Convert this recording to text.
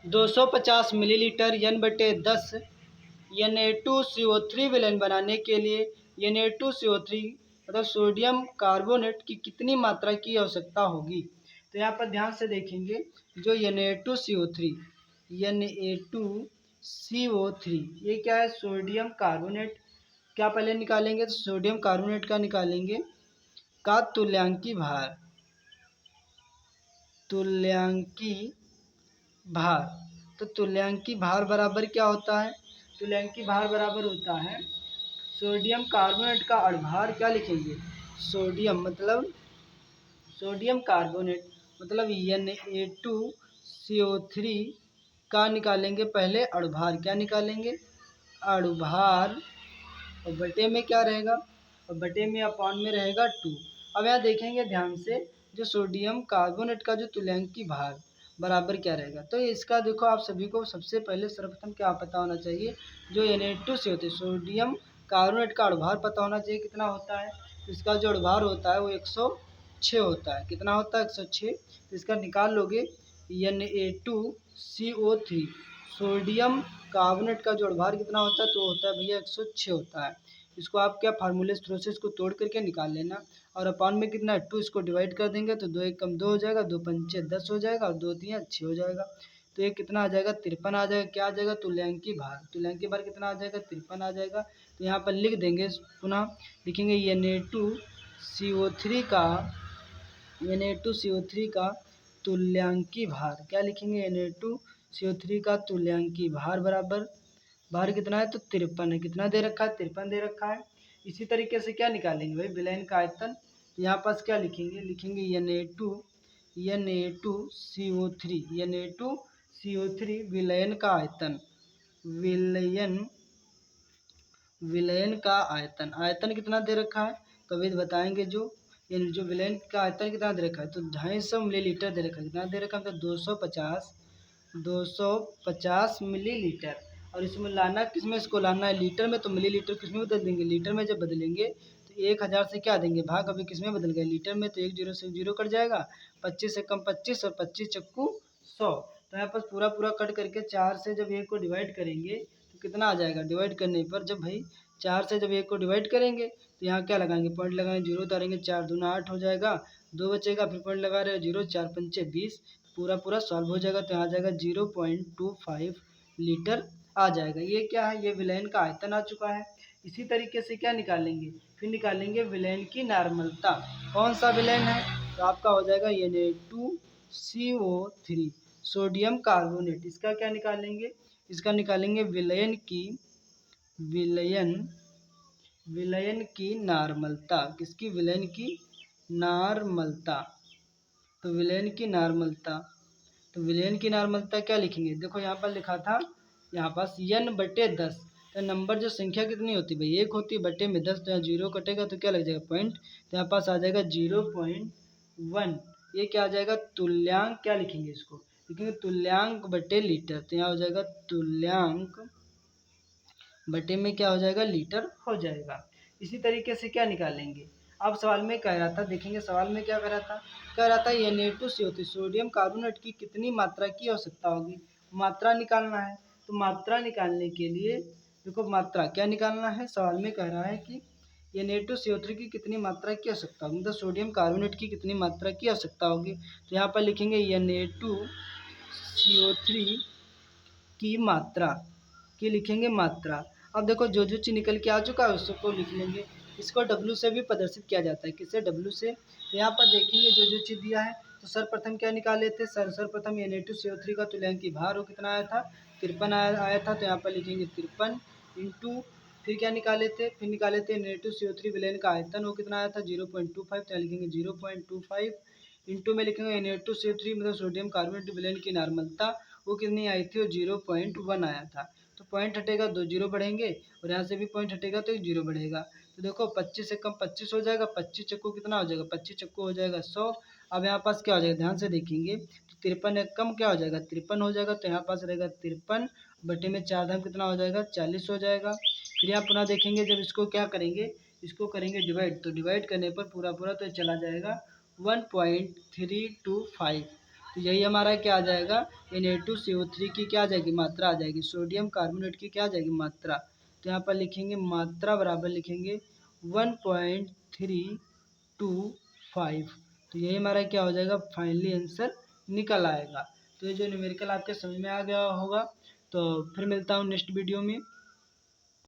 250 millilitre N/10 Na2CO3 विलयन बनाने के लिए Na2CO3 मतलब सोडियम कार्बोनेट की कितनी मात्रा की आवश्यकता होगी। तो यहाँ पर ध्यान से देखेंगे, जो Na2CO3 ये क्या है, सोडियम कार्बोनेट। क्या पहले निकालेंगे, तो सोडियम कार्बोनेट का निकालेंगे का तुल्यांकी भार। तो तुल्यांकी भार बराबर क्या होता है, तुल्यांकी भार बराबर होता है सोडियम कार्बोनेट का अणुभार। क्या लिखेंगे, सोडियम कार्बोनेट मतलब Na2CO3 का निकालेंगे पहले अणुभार। क्या निकालेंगे, अणुभार, और बटे में क्या रहेगा, और बटे में अपॉन में रहेगा 2। अब यहाँ देखेंगे ध्यान से, जो सोडियम कार्बोनेट का जो तुल्यांकी भार बराबर क्या रहेगा। तो इसका देखो, आप सभी को सबसे पहले सर्वप्रथम क्या पता होना चाहिए, जो Na2CO3 सोडियम कार्बोनेट का अणुभार पता होना चाहिए कितना होता है। तो इसका जो अणुभार होता है वो 106 होता है। कितना होता है, 106। तो इसका निकाल लोगे, Na2CO3 सोडियम कार्बोनेट का जो अणुभार कितना होता है, तो होता है भैया 106 होता है। इसको आप क्या फार्मूले थ्रू से इसको तोड़ करके निकाल लेना, और अपॉन में कितना है 2, इसको डिवाइड कर देंगे तो 2 1 कम 2 हो जाएगा, 2 पंचे 10 हो जाएगा, और 2 3 6 हो जाएगा। तो ये कितना आ जाएगा, 53 आ जाएगा। क्या आ जाएगा, तुल्यांकी भार। तुल्यांकी भार कितना आ जाएगा, 53 आ जाएगा। तो यहाँ पर लिख देंगे, पुनः लिखेंगे Na2CO3 का तुल्यांकी भार। क्या लिखेंगे, Na2CO3 का तुल्यांकी भार बराबर, भार कितना है, तो 53 है। कितना दे रखा है, 53 दे रखा है। इसी तरीके से क्या निकालेंगे भाई, विलयन का आयतन। यहाँ पास क्या लिखेंगे, Na2CO3 विलयन का आयतन, विलयन का आयतन। आयतन कितना दे रखा है, तो अभी बताएंगे। जो विलयन का आयतन कितना दे रखा है, तो 250 मिलीलीटर दे रखा है। कितना दे रखा है, तो 250 मिलीलीटर। और इसमें लाना किसमें, इसको लाना है लीटर में, तो मिलीलीटर किसमें बदल देंगे, लीटर में। जब बदलेंगे तो 1000 से क्या देंगे भाग, अभी किसमें बदल गए, लीटर में। तो 1 0 से 0 कट जाएगा, 25 से कम 25, और 25 चक्कू 100। तो यहाँ पर पूरा पूरा कट करके 4 से जब 1 को डिवाइड करेंगे तो कितना आ जाएगा, डिवाइड करने पर जब भाई 4 से जब 1 को डिवाइड करेंगे तो यहाँ क्या लगाएंगे, पॉइंट लगाएंगे, 0 उतारेंगे, 4 दूना 8 हो जाएगा, 2 बचेगा, फिर पॉइंट लगा रहे हो 0, 4 पंचे 20, पूरा पूरा सॉल्व हो जाएगा। तो यहाँ आ जाएगा 0.25 लीटर आ जाएगा। ये क्या है, ये विलयन का आयतन आ चुका है। इसी तरीके से क्या निकालेंगे, फिर निकालेंगे विलयन की नॉर्मलता। कौन सा विलयन है, तो आपका हो जाएगा Na2CO3 सोडियम कार्बोनेट। इसका क्या निकालेंगे, इसका निकालेंगे विलयन की नॉर्मलता। किसकी, विलयन की नॉर्मलता। तो विलयन की नॉर्मलता क्या लिखेंगे, देखो यहाँ पर लिखा था, यहाँ पास N/10। तो नंबर जो संख्या कितनी होती है भाई, 1 होती है, बटे में 10। तो यहाँ 0 कटेगा तो क्या लग जाएगा, पॉइंट। तो यहाँ पास आ जाएगा 0.1। ये क्या आ जाएगा, तुल्यांक। क्या लिखेंगे, इसको लिखेंगे तुल्यांक बटे लीटर। तो यहाँ हो जाएगा तुल्यांक बटे में क्या हो जाएगा, लीटर हो जाएगा। इसी तरीके से क्या निकालेंगे, अब सवाल में कह रहा था, देखेंगे सवाल में क्या कह रहा था Na2CO3 सोडियम कार्बोनेट की कितनी मात्रा की आवश्यकता होगी। मात्रा निकालना है। तो मात्रा निकालने के लिए देखो, मात्रा क्या निकालना है, सवाल में कह रहा है कि Na2CO3 की कितनी मात्रा की आवश्यकता होगी, मतलब सोडियम कार्बोनेट की कितनी मात्रा की आवश्यकता होगी। तो यहाँ पर लिखेंगे Na2CO3 की मात्रा, की लिखेंगे मात्रा। अब देखो, जो चीज़ निकल के आ चुका है उसको लिख लेंगे। इसको W से भी प्रदर्शित किया जाता है, किससे, W से। तो यहाँ पर देखेंगे जो चीज़ दिया है, तो सर्वप्रथम क्या निकाले थे, सर्वप्रथम Na2CO3 का तुल्यांकी भार वो कितना आया था, 53 आया था। तो यहाँ पर लिखेंगे 53 इंटू, फिर क्या निकाले थे, Na2CO3 विलयन का आयतन वो कितना आया था, 0.25। तो यहाँ लिखेंगे 0.25 इंटू में लिखेंगे Na2CO3 मतलब सोडियम कार्बोनेट विलयन की नॉर्मलता वो कितनी आई थी, वो 0.1 आया था। तो पॉइंट हटेगा, 2 0 बढ़ेंगे, और यहाँ से भी पॉइंट हटेगा तो 1 0 बढ़ेगा। तो देखो 25 से कम 25 हो जाएगा, 25 चक्कू कितना हो जाएगा, 25 चक्कू हो जाएगा 100। अब यहाँ पास क्या हो जाएगा, ध्यान से देखेंगे, तो 53 कम क्या हो जाएगा, 53 हो जाएगा। तो यहाँ पास रहेगा 53 बटे में 4 धाम कितना हो जाएगा, 40 हो जाएगा। फिर यहाँ पुनः देखेंगे, जब इसको क्या करेंगे, इसको करेंगे डिवाइड, तो डिवाइड करने पर पूरा पूरा तो चला जाएगा 1.325। तो यही हमारा क्या आ जाएगा, Na2CO3 की क्या आ जाएगी, मात्रा आ जाएगी। सोडियम कार्बोनेट की क्या आ जाएगी, मात्रा। तो यहाँ पर लिखेंगे मात्रा बराबर लिखेंगे 1.325। तो यही हमारा क्या हो जाएगा, फाइनली आंसर निकल आएगा। तो ये जो न्यूमेरिकल आपके समझ में आ गया होगा। तो फिर मिलता हूँ नेक्स्ट वीडियो में।